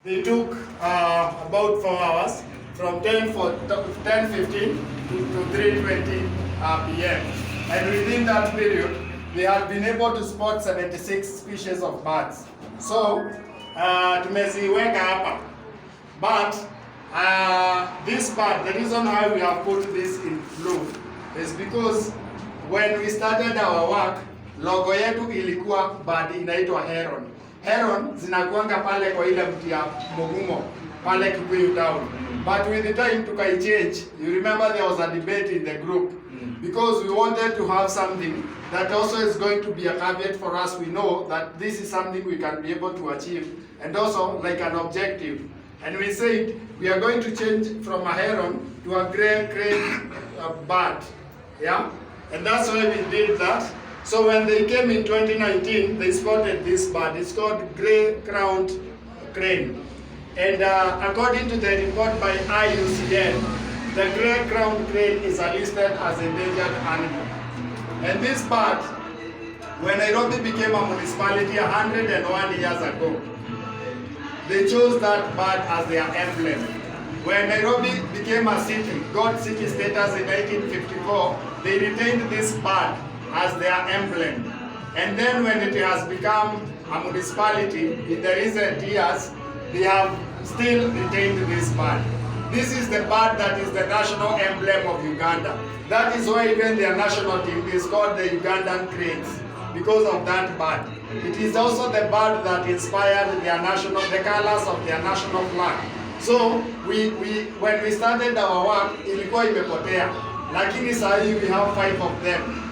They took about 4 hours from 10:15 to 3:20 p.m. And within that period, they have been able to spot 76 species of birds. So, tumeziweka hapa. But this bird, the reason why we have put this in blue is because when we started our work, logo yetu ilikuwa bird inaitwa heron. Heron zinakuanga pale kwa ile mti ya Mogumo pale Kikuyu town. But with the time tukai-change. You remember there was a debate in the group because we wanted to have something that also is going to be a caveat for us. We know that this is something we can be able to achieve and also like an objective. And we said we are going to change from a heron to a grey bird. Yeah? And that's why we did that. So when they came in 2019, they spotted this bird. It's called grey-crowned crane. And according to the report by IUCN, the grey-crowned crane is listed as an endangered animal. And this bird, when Nairobi became a municipality 101 years ago, they chose that bird as their emblem. When Nairobi became a city, got city status in 1954, they retained this bird as their emblem. And then when it has become a municipality in the recent years, they have still retained this bird. This is the bird that is the national emblem of Uganda. That is why even their national team is called the Ugandan Cranes, because of that bird. It is also the bird that inspired the colors of their national flag. So when we started our work, ilikuwa imepotea. Lakini sahi we have 5 of them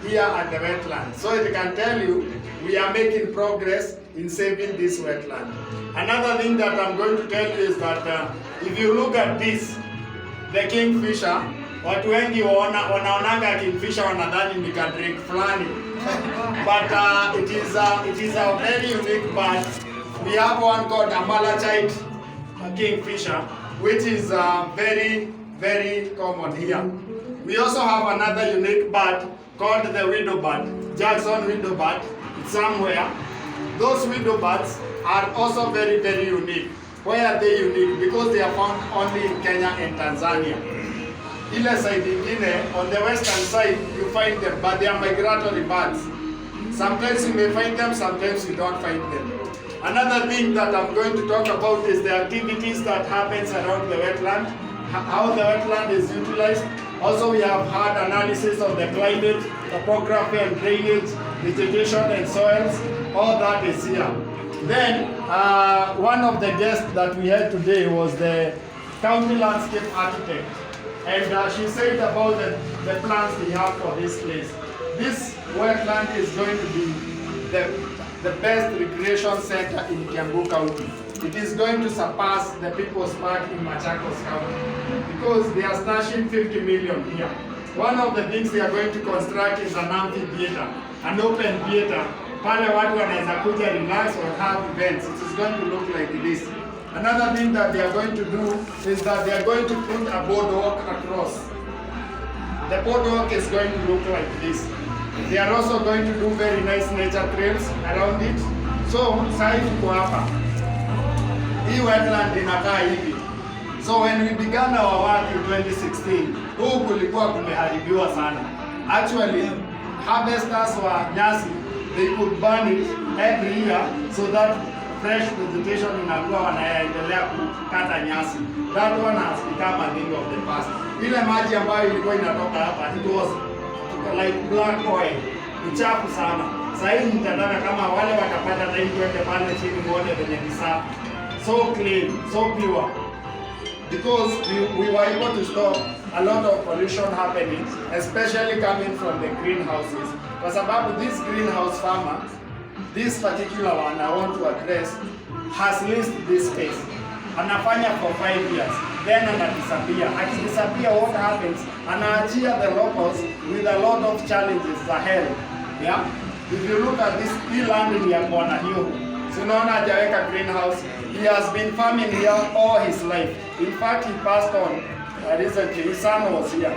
here at the wetland. So it can tell you we are making progress in saving this wetland. Another thing that I'm going to tell you is that if you look at this, the kingfisher, watu wengi wanaonanga kingfisher wanadhani ni drink fulani. But it is a very unique bird. We have one called a malachite kingfisher, which is very, very common here. We also have another unique bird called the widow bird, Jackson widow bird. It's somewhere. Those widow birds are also very, very unique. Why are they unique? Because they are found only in Kenya and Tanzania. Ile side ingine, on the western side, you find them, but they are migratory birds. Sometimes you may find them, sometimes you don't find them. Another thing that I'm going to talk about is the activities that happens around the wetland, how the wetland is utilized. Also, we have had analysis of the climate, topography and drainage, vegetation and soils. All that is here. Then, one of the guests that we had today was the county landscape architect. And she said about the plans we have for this place. This wetland is going to be the best recreation center in Kiambu County. It is going to surpass the People's Park in Machakos County because they are stashing 50 million here. One of the things they are going to construct is an amphitheater, an open theater. Pale watu wanaweza kuja relax or have events. It is going to look like this. Another thing that they are going to do is that they are going to put a boardwalk across. The boardwalk is going to look like this. They are also going to do very nice nature trails around it. So, sasa tuko hapa. Hii wetland inakaa hivi. So when we began our work in 2016, huu kulikuwa kumeharibiwa sana. Actually, harvesters wa nyasi, they could burn it every year so that fresh vegetation inakuwa wanaendelea kukata nyasi. That one has become a thing of the past. Ile maji ambayo ilikuwa inatoka hapa, it was like black oil. Uchafu sana. Sasa hivi mtandana kama wale watapata time twende pale chini muone venye ni safi. So clean, so pure. Because we were able to stop a lot of pollution happening, especially coming from the greenhouses. Kwa sababu this greenhouse farmer, this particular one I want to address, has leased this space. Anafanya for 5 years, then anadisappear. Akidisappear, what happens? Anaachia the locals with a lot of challenges ahead. Yeah? If you look at this land ni ya Bwana hiyo, unaona hajaweka greenhouse. He has been farming here all his life. In fact, he passed on recently. His son was here.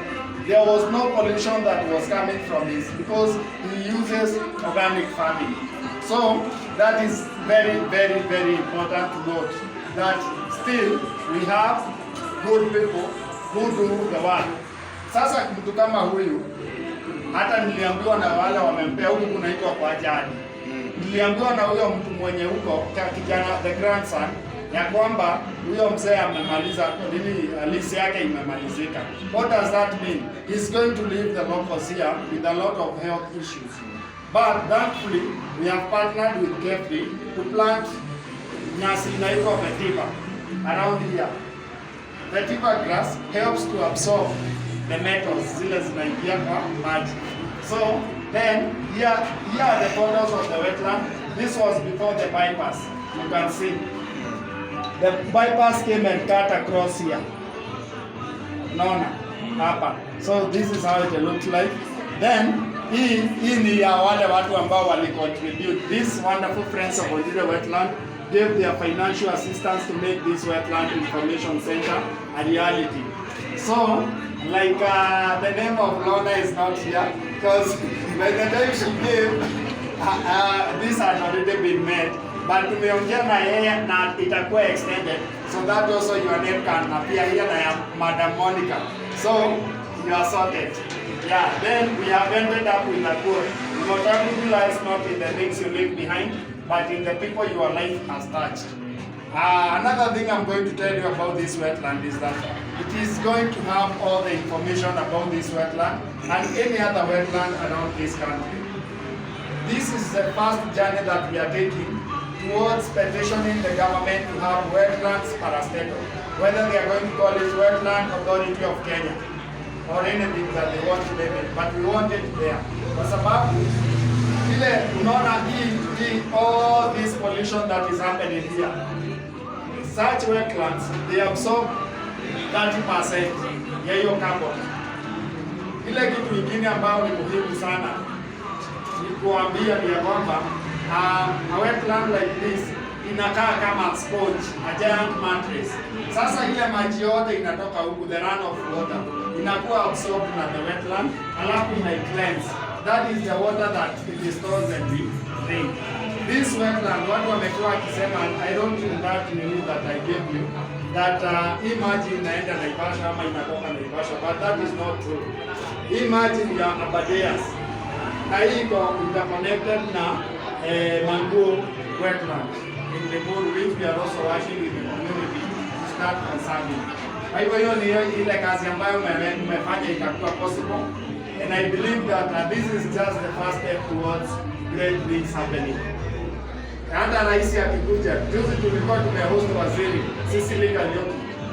There was no pollution that was coming from this because he uses organic farming. So that is very, very, very important to note. that still we have good people who do the work. Sasa mtu kama huyu, hata niliambiwa na wale wamempea huku kunaitwa kwa jadi. Niliambiwa na huyo mtu mwenye huko kijana, the grandson, ya kwamba huyo mzee amemaliza nini, list yake imemalizika. What does that mean? He's going to leave the locals here with a lot of health issues. But thankfully, we have partnered with Kefri to plant nyasi inaitwa vetiver around here. Vetiver grass helps to absorb the metals zile zinaingia kwa maji. So then here are the borders of the wetland. This was before the bypass. You can see the bypass came and cut across here. Naona hapa. So this is how it looks like. Then hii ni ya wale watu ambao wali contribute. These wonderful friends of Ondiri Wetland gave their financial assistance to make this wetland information center a reality. So, like the name of Lorna is not here because by the time she gave, this had already been made. But tumeongea na yeye na itakuwa extended, so that also your name can appear here na ya Madam Monica. So, you are sorted. Yeah, then we have ended up with a quote. Immortality lies not in the things you leave behind, but in the people your life has touched. Another thing I'm going to tell you about this wetland is that it is going to have all the information about this wetland and any other wetland around this country. This is the first journey that we are taking towards petitioning the government to have wetlands parastatal, whether they are going to call it Wetland Authority of Kenya or anything that they want to name it, but we want it there. Kwa sababu ile unaona all this pollution that is happening here, such wetlands, they absorb 30% ya hiyo carbon. Ile kitu ingine ambayo ni muhimu sana ni kuambia ni kwamba a wetland like this inakaa kama sponge, a giant mattress. Sasa ile maji yote inatoka huku, the runoff water inakuwa absorbed na the wetland, alafu ina cleanse. That is the water that it stores and we drink. This wetland, watu wamekuwa wakisema, I don't think that nini that I gave you, that hii maji inaenda Naivasha ama inatoka Naivasha, but that is not true. Hii maji ni ya Abadeas na hii iko interconnected na Mango wetland in the board, which we are also working with the community to start conserving. Kwa hivyo hiyo ni ile kazi ambayo umefanya ikakuwa possible, and I believe that this is just the first step towards great things happening. Hata rais akikuja, juzi tulikuwa tumehost waziri sisi legal,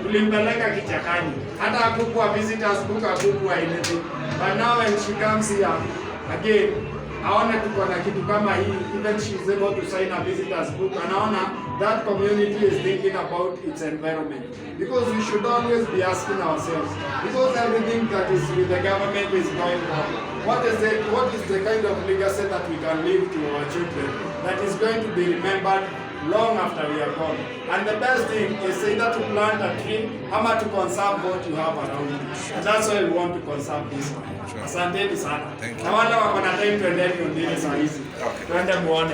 tulimpeleka kichakani, hata hakukuwa visitors book, hakukuwa anything, but now when she comes here again, aona tuko na kitu kama hii, even she is able to sign a visitors book, anaona that community is thinking about its environment, because we should always be asking ourselves, because everything that is with the government is going wrong, what is the kind of legacy that we can leave to our children that is going to be remembered long after we are gone? And the best thing is either to plant a tree or to conserve what you have around you. And that's why we want to conserve this one. Asanteni sana. Na wale wako na time tuendeni Ondiri saa hizi. Tuende muone.